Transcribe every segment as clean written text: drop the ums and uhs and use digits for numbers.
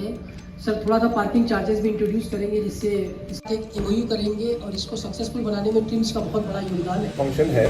हैं। सर थोड़ा सा पार्किंग चार्जेस भी इंट्रोड्यूस करेंगे, जिससे इसका एक एमओयू करेंगे और इसको सक्सेसफुल बनाने में टीम्स का बहुत बड़ा योगदान है। फंक्शन है।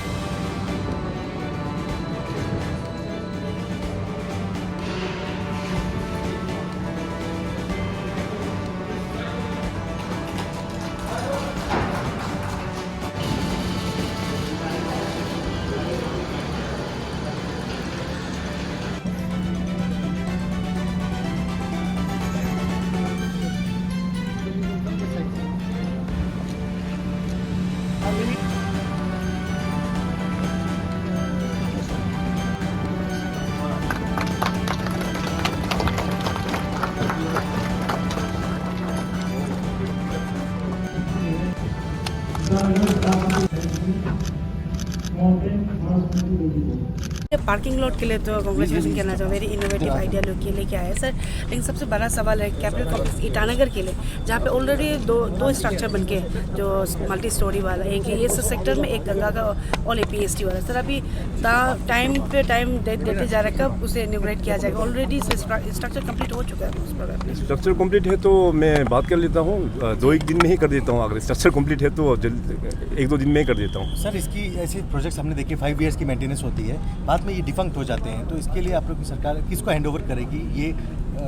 पार्किंग लॉट के लिए तो कांग्रेचुलेशन कहना चाहूँ, वेरी इनोवेटिव आइडिया लोग के लेके आए हैं सर। लेकिन सबसे बड़ा सवाल है कैपिटल कॉम्प्लेक्स ईटानगर के लिए, जहाँ पे ऑलरेडी दो स्ट्रक्चर बनके जो मल्टी स्टोरी वाला है, कि ये सेक्टर में एक गंगा का और APST वाला। सर अभी टाइम पे टाइम देते जा रहा है, कब उसे इनोग्रेट किया जाएगा? ऑलरेडी स्ट्रक्चर कंप्लीट हो चुका है उस पर। स्ट्रक्चर कंप्लीट है तो मैं बात कर लेता हूँ, 2-1 दिन में ही कर देता हूँ। अगर स्ट्रक्चर कंप्लीट है तो 1-2 दिन में ही कर देता हूँ। सर इसकी ऐसी प्रोजेक्ट्स हमने देखे 5 इयर्स की मेंटेनेंस होती है, बाद में ये डिफंक्ट हो जाते हैं, तो इसके लिए आप लोग की सरकार किसको हैंडओवर करेगी ये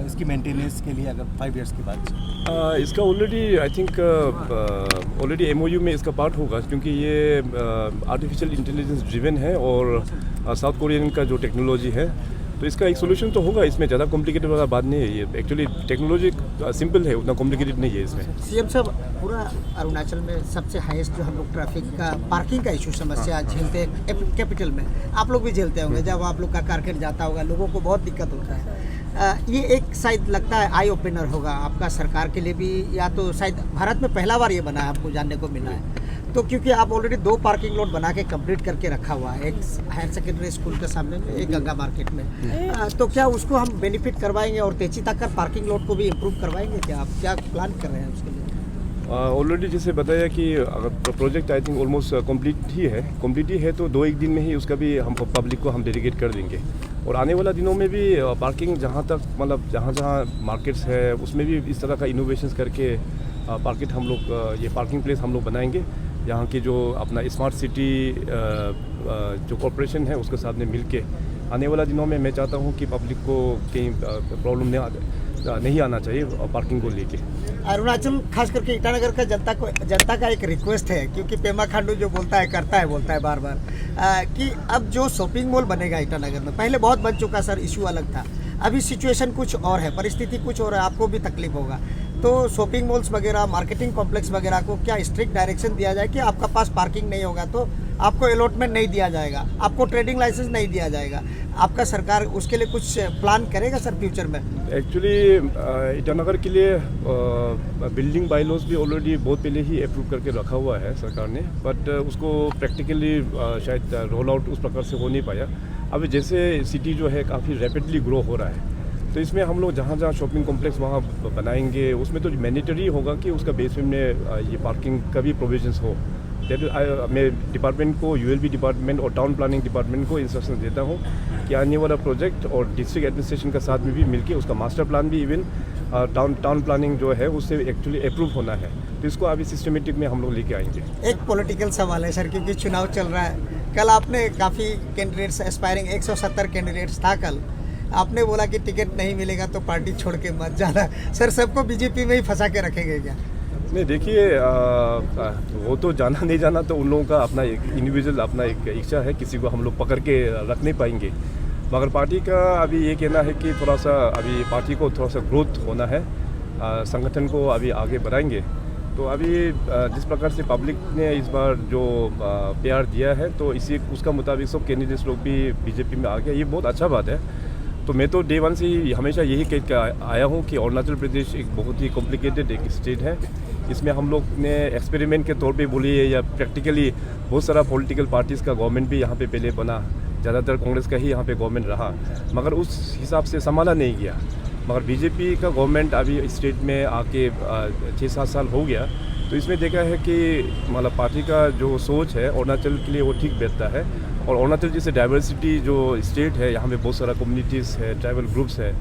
इसकी मेंटेनेंस के लिए, अगर 5 इयर्स के बाद? इसका already I think already MOU में इसका पार्ट होगा, क्योंकि ये आर्टिफिशियल इंटेलिजेंस ड्रिवन है और साउथ कोरियन का जो टेक्नोलॉजी है, तो इसका एक सोल्यूशन तो होगा। इसमें ज़्यादा कॉम्प्लिकेटेड वाला बात नहीं है। ये एक्चुअली टेक्नोलॉजी सिंपल है, उतना कॉम्प्लिकेटेड नहीं है इसमें। सीएम साहब, पूरा अरुणाचल में सबसे हाईएस्ट जो हम लोग ट्रैफिक का पार्किंग का इशू समस्या झेलते हैं कैपिटल में, आप लोग भी झेलते होंगे। जब आप लोग का कारकेट जाता होगा, लोगों को बहुत दिक्कत होता है। ये एक शायद लगता है आई ओपनर होगा आपका सरकार के लिए भी, या तो शायद भारत में पहला बार ये बना है, आपको जानने को मिला है। तो क्योंकि आप ऑलरेडी 2 पार्किंग लॉट बना के कंप्लीट करके रखा हुआ है, एक हायर सेकेंडरी स्कूल के सामने में, एक गंगा मार्केट में, तो क्या उसको हम बेनिफिट करवाएंगे और तेजी तक कर पार्किंग लॉट को भी इम्प्रूव करवाएंगे? क्या आप क्या प्लान कर रहे हैं उसके लिए? ऑलरेडी जैसे बताया कि अगर project I think almost complete ही है तो 2-1 दिन में ही उसका भी हम पब्लिक को हम डेडिकेट कर देंगे। और आने वाला दिनों में भी पार्किंग जहाँ तक मतलब जहाँ मार्केट्स है उसमें भी इस तरह का इनोवेशंस करके मार्केट हम लोग ये पार्किंग प्लेस हम लोग बनाएंगे। यहाँ की जो अपना स्मार्ट सिटी जो कॉरपोरेशन है उसके साथ में मिल के आने वाला दिनों में मैं चाहता हूँ कि पब्लिक को कहीं प्रॉब्लम नहीं आना चाहिए पार्किंग को लेके। अरुणाचल खास करके ईटानगर का जनता का एक रिक्वेस्ट है, क्योंकि पेमा खांडू जो बोलता है बार बार कि अब जो शॉपिंग मॉल बनेगा ईटानगर में, पहले बहुत बन चुका सर, इशू अलग था, अभी सिचुएशन कुछ और है, परिस्थिति कुछ और है, आपको भी तकलीफ होगा। तो शॉपिंग मॉल्स वगैरह, मार्केटिंग कॉम्प्लेक्स वगैरह को क्या स्ट्रिक्ट डायरेक्शन दिया जाए कि आपका पास पार्किंग नहीं होगा तो आपको अलॉटमेंट नहीं दिया जाएगा, आपको ट्रेडिंग लाइसेंस नहीं दिया जाएगा? आपका सरकार उसके लिए कुछ प्लान करेगा सर फ्यूचर में? एक्चुअली ईटानगर के लिए बिल्डिंग बायलॉज भी ऑलरेडी बहुत पहले ही अप्रूव करके रखा हुआ है सरकार ने, बट उसको प्रैक्टिकली शायद रोल आउट उस प्रकार से हो नहीं पाया। अभी जैसे सिटी जो है काफ़ी रैपिडली ग्रो हो रहा है, तो इसमें हम लोग जहाँ जहाँ शॉपिंग कॉम्प्लेक्स वहाँ बनाएंगे, उसमें तो मैंडेटरी होगा कि उसका बेसमेंट में ये पार्किंग का भी प्रोविजंस हो। मैं डिपार्टमेंट को, ULB डिपार्टमेंट और टाउन प्लानिंग डिपार्टमेंट को इंस्ट्रक्शन देता हूँ कि आने वाला प्रोजेक्ट और डिस्ट्रिक्ट एडमिनिस्ट्रेशन के साथ में भी मिलके उसका मास्टर प्लान भी इवन टाउन प्लानिंग जो है उससे एक्चुअली अप्रूव होना है, तो इसको अभी सिस्टमेटिक में हम लोग लेके आएंगे। एक पॉलिटिकल सवाल है सर, क्योंकि चुनाव चल रहा है। कल आपने काफ़ी कैंडिडेट्स एस्पायरिंग 170 कैंडिडेट्स था कल, आपने बोला कि टिकट नहीं मिलेगा तो पार्टी छोड़ के मत जाना। सर सबको बीजेपी में ही फंसा के रखेंगे क्या? नहीं, देखिए वो तो जाना नहीं जाना तो उन लोगों का अपना एक इंडिविजुअल अपना एक इच्छा है, किसी को हम लोग पकड़ के रख नहीं पाएंगे। मगर पार्टी का अभी ये कहना है कि थोड़ा सा अभी पार्टी को थोड़ा सा ग्रोथ होना है, संगठन को अभी आगे बढ़ाएंगे। तो अभी जिस प्रकार से पब्लिक ने इस बार जो प्यार दिया है, तो इसी उसका मुताबिक सब कैंडिडेट्स लोग भी बीजेपी में आ गया, ये बहुत अच्छा बात है। तो मैं तो डे 1 से ही हमेशा यही कह के आया हूँ कि अरुणाचल प्रदेश एक बहुत ही कॉम्प्लिकेटेड एक स्टेट है। इसमें हम लोग ने एक्सपेरिमेंट के तौर पे बोलिए या प्रैक्टिकली बहुत सारा पॉलिटिकल पार्टीज़ का गवर्नमेंट भी यहाँ पे पहले बना, ज़्यादातर कांग्रेस का ही यहाँ पे गवर्नमेंट रहा, मगर उस हिसाब से संभाला नहीं गया। मगर बीजेपी का गवर्नमेंट अभी स्टेट में आके 6-7 साल हो गया, तो इसमें देखा है कि मतलब पार्टी का जो सोच है अरुणाचल के लिए वो ठीक बैठता है। और अरुणाचल जैसे डाइवर्सिटी जो स्टेट है, यहाँ पे बहुत सारा कम्युनिटीज़ है, ट्राइबल ग्रुप्स है,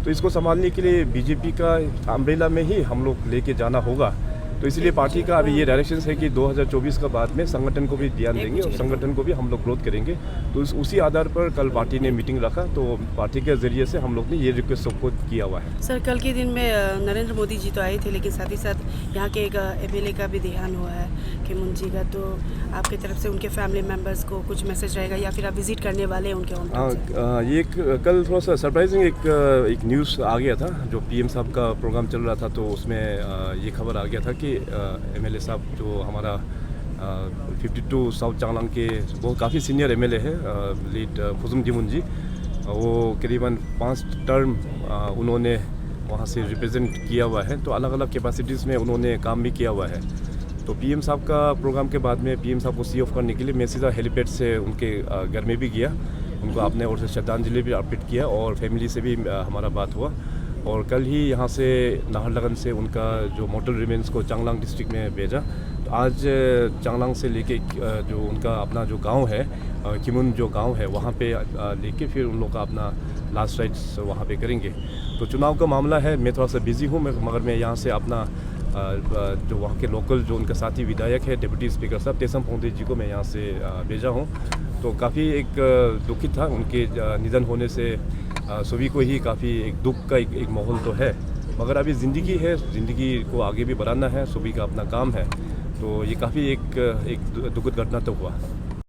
तो इसको संभालने के लिए बीजेपी का अम्ब्रेला में ही हम लोग लेके जाना होगा। तो इसलिए पार्टी का अभी ये डायरेक्शन है कि 2024 का बाद में संगठन को भी ध्यान देंगे और संगठन को भी हम लोग ग्रोथ करेंगे। तो उसी आधार पर कल पार्टी ने मीटिंग रखा, तो पार्टी के ज़रिए से हम लोग ने ये रिक्वेस्ट सबको किया हुआ है। सर कल के दिन में नरेंद्र मोदी जी तो आए थे, लेकिन साथ ही साथ यहाँ के एक एमएलए का भी देहांत हुआ है किमुन जी का। तो आपकी तरफ से उनके फैमिली मेम्बर्स को कुछ मैसेज रहेगा या फिर आप विजिट करने वाले हैं उनके होम टाउन से? ये कल थोड़ा सा सरप्राइजिंग एक न्यूज़ आ गया था, जो पीएम साहब का प्रोग्राम चल रहा था, तो उसमें ये खबर आ गया था कि एमएलए साहब जो हमारा 52 साउथ चांगलांग के वो काफ़ी सीनियर एमएलए है, लीड फुजुम जिमुन जी, वो करीबन 5 टर्म उन्होंने वहाँ से रिप्रेजेंट किया हुआ है। तो अलग अलग कैपेसिटीज़ में उन्होंने काम भी किया हुआ है। तो पीएम साहब का प्रोग्राम के बाद में पीएम साहब को सी ऑफ करने के लिए मैं सीधा हेलीपैड से उनके घर में भी गया, उनको अपने ओर से श्रद्धांजलि भी अर्पित किया और फैमिली से भी हमारा बात हुआ। और कल ही यहाँ से नाहरलगन से उनका जो मोर्टल रिमेंस को चांगलांग डिस्ट्रिक्ट में भेजा। तो आज चांगलांग से लेके जो उनका अपना जो गांव है किमुन जो गांव है वहाँ पे लेके फिर उन लोग का अपना लास्ट राइट्स वहाँ पे करेंगे। तो चुनाव का मामला है, मैं थोड़ा सा बिजी हूँ, मगर मैं यहाँ से अपना जो वहाँ के लोकल जो उनका साथी विधायक है डिप्टी स्पीकर साहब तेसम पोंगते जी को मैं यहाँ से भेजा हूँ। तो काफ़ी एक दुखित था उनके निधन होने से, सभी को ही काफ़ी एक दुख का एक माहौल तो है, मगर अभी ज़िंदगी है, ज़िंदगी को आगे भी बढ़ाना है, सभी का अपना काम है। तो ये काफ़ी एक दुखद घटना तो हुआ।